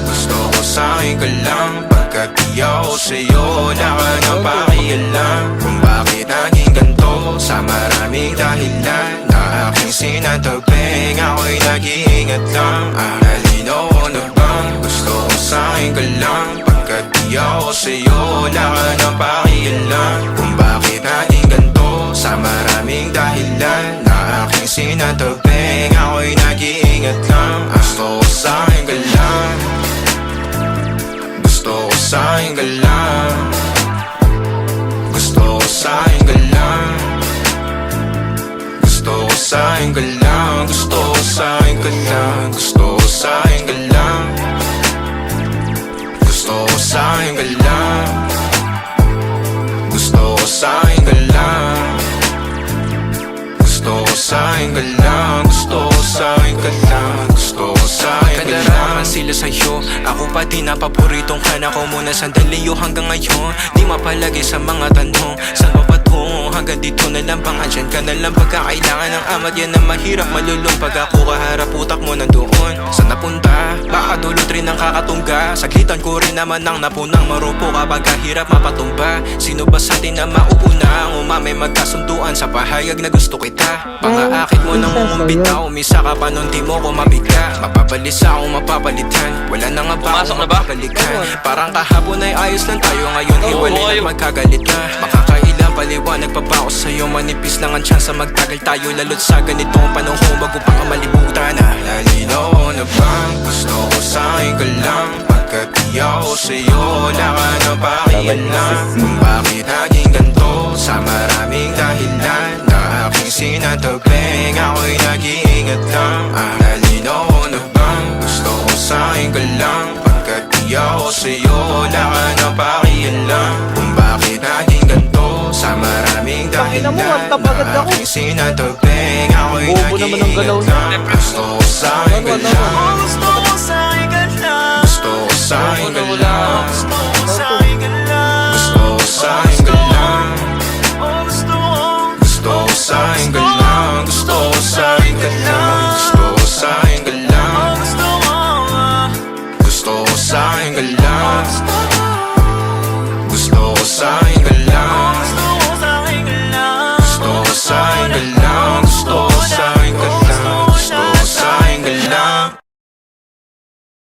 Gusto ko sa'kin ka lang, pagkat di ako sa'yo wala ka nang pakialam. Kung bakit naging ganito, sa maraming dahilan na aking sinatagping, ako'y nag-iingat lang. Nalinaw ko na bang gusto ko sa'kin ka lang, pagkat di ako sa'yo wala ka nang pakialam. Kung bakit naging ganito, sa maraming dahilan na aking sinatagping, ako'y nag-iingat lang. Gusto ko sa'kin ka lang, gusto ko sa'kin ka lang, gusto ko sa'kin ka lang, gusto ko sa'kin ka lang, gusto ko sa'kin ka lang, gusto ko sa'kin ka lang, gusto ko sa'kin ka lang, gusto ko sa'kin ka lang, gusto ko sa'kin ka lang, gusto ko sa'kin ka lang, gusto ko sa'kin ka lang. Kadaraman sila sa'yo, ako pa din na paboritong ka na ko muna sandali yo hanggang ngayon. Di mapalagi sa mga tanong, saan pa patungo? Hanggang dito na lang bang andyan ka na lang pagkakailangan ng amat? Yan ang mahirap malulong pag ako kaharap utak mo nandoon. Saan napunta? Baka dulot rin ang kakatungga. Saglitan ko rin naman ang napunang marupo kapag kahirap mapatumba. Sino ba sa atin na mauuna ang umamay magkasunduan sa pahayag na gusto kita? Pangaakit mo nang umumbita, umisa ka pa nun di mo ko mabigla. Mapabalisa akong mapapalitan, wala na nga ba akong mapapalikan? Parang kahapon ay ayos lang tayo, ngayon iwalay at magkagalit na. Makakailang paliwanag pa ba ako sa'yo, manipis lang ang tsansa magtagal tayo. Lalo't sa ganitong panahon bago pa ka malibutan na. Nalinaw ko na bang gusto ko sa'kin ka lang, pagkat di ako sa'yo wala ka nang pakialam. Kung bakit naging ganito, sa maraming dahilan na aking sinatagping, ako'y nag-iingat lang. Nalinaw ko na bang gusto ko sa'kin ka lang, pagkat di ako sa'yo wala ka nang pakialam. Kung bakit naging ganito, sa maraming dahilan na aking sinatagping, ako'y nag-iingat lang. Gusto ko sa'kin ka lang, gusto ko sa'kin ka lang, gusto ko sa'kin ka lang, gusto ko sa'kin ka lang, gusto ko sa'kin ka lang, gusto ko sa'kin ka lang, gusto ko sa'kin ka lang, gusto ko sa'kin ka lang, gusto ko sa'kin ka lang.